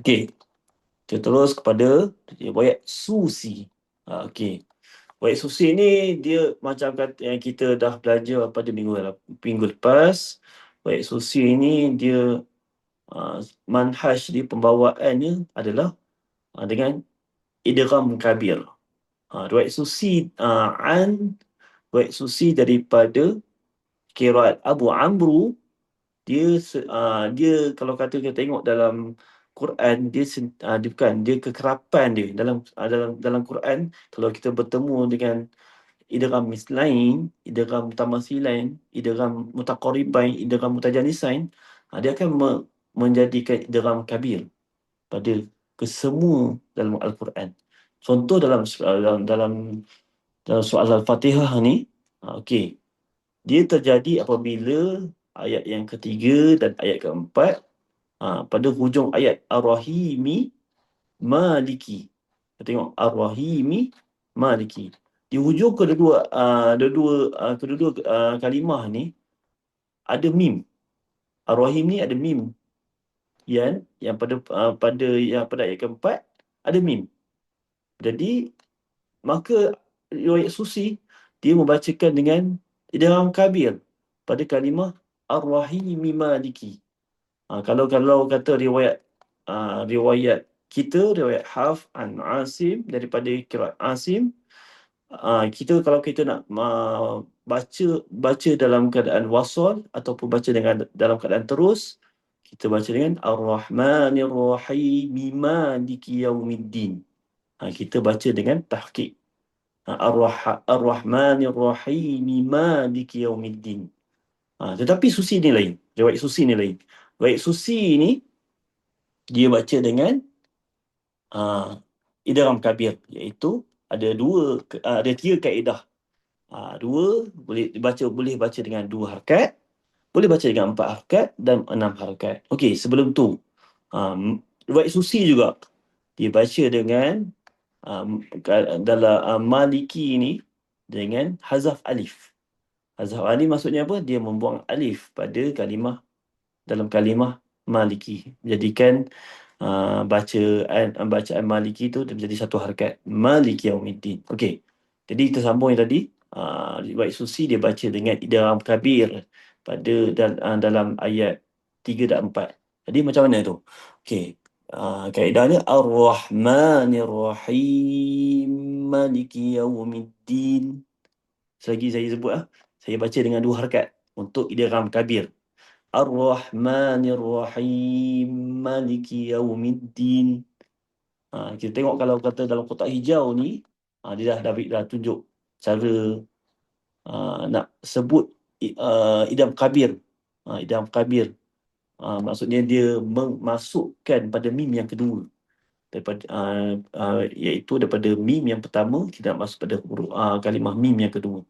Okey, kita terus kepada riwayat Susi. Okey. Riwayat Susi ni dia macam kata yang kita dah belajar pada minggu lepas. Riwayat Susi ni dia manhaj dia, pembawaannya adalah dengan idgham kabir. Riwayat Susi riwayat Susi daripada qiraat Abu Amru, dia kalau kata kita tengok dalam Quran, dia kekerapan dia dalam Quran. Kalau kita bertemu dengan idgham mislain, idgham mutamatsilain, idgham mutaqaribain, idgham mutajanisain, dia akan menjadikan idgham kabir pada kesemua dalam Al-Quran. Contoh dalam soal Al-Fatihah ni, okey, dia terjadi apabila ayat yang ketiga dan ayat keempat pada hujung ayat Ar-Rahimi Maliki. Kita tengok Ar-Rahimi Maliki. Di hujung kedua kalimah ni ada mim. Ar-Rahim ni ada mim. Yang pada ayat keempat ada mim. Jadi maka riwayat Susi dia membacakan dengan idgham kabir pada kalimah Ar-Rahimi Maliki. Kalau kata riwayat kita, riwayat Hafs an Asim, daripada qiraat Asim, kalau kita nak baca dalam keadaan wasal ataupun baca dalam keadaan terus, kita baca dengan Ar-Rahmanir Rahim Maliki Yaumiddin. Kita baca dengan tahqiq. Ar-Rahmanir Rahim Maliki Yaumiddin. Tetapi Susi ni lain. Riwayat Susi ni lain. Riwayat Susi ni dia baca dengan idgham kabir, iaitu ada tiga kaedah. Boleh baca dengan 2 harakat, boleh baca dengan 4 harakat dan 6 harakat. Okey, sebelum tu riwayat Susi juga dia baca dengan dalam Maliki ni dengan hazaf alif. Hazaf alif maksudnya apa? Dia membuang alif pada dalam kalimah Maliki. Jadikan bacaan Maliki tu menjadi satu harakat. Maliki Yaumiddin. Okey. Jadi kita sambung yang tadi. Riwayat Susi dia baca dengan idgham kabir pada dalam ayat 3 dan 4. Jadi macam mana tu? Okey. Kaedahnya Ar-Rahmanir Rahim Maliki Yaumiddin. Selagi saya sebut saya baca dengan 2 harakat untuk idgham kabir. Ar-Rahmanir Rahim Maliki Yaumiddin. Kita tengok kalau kata dalam kotak hijau ni, dia dah tunjuk cara nak sebut idgham kabir. Idgham kabir. Maksudnya dia memasukkan pada mim yang kedua. Iaitu daripada mim yang pertama tidak masuk pada kalimah mim yang kedua.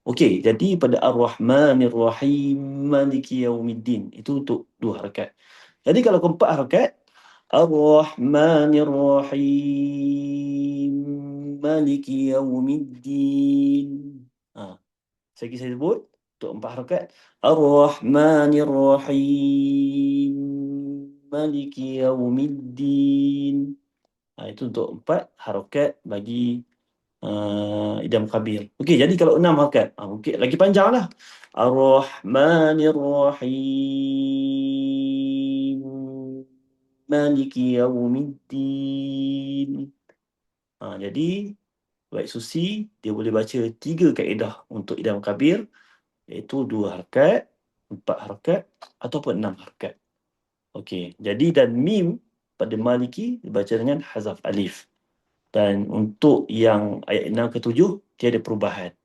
Okey, jadi pada Ar-Rahmanir Rahim Maliki Yaumiddin itu untuk 2 harakat. Jadi kalau keempat harakat, Ar-Rahmanir Rahim Maliki Yaumiddin. Saya sebut untuk 4 harakat, Ar-Rahmanir Rahim Maliki Yaumiddin. Itu untuk 4 harakat bagi idgham kabir. Okey, jadi kalau 6 harakat, mungkin lagi panjang lah. Ar-Rahmanir Rahim Maliki Yaumiddin. Jadi riwayat Susi dia boleh baca 3 kaedah untuk idgham kabir, iaitu 2 harakat, 4 harakat ataupun 6 harakat. Okey, jadi dan mim pada Maliki dibaca dengan hazaf alif. Dan untuk yang ayat 6 ke 7 tiada perubahan.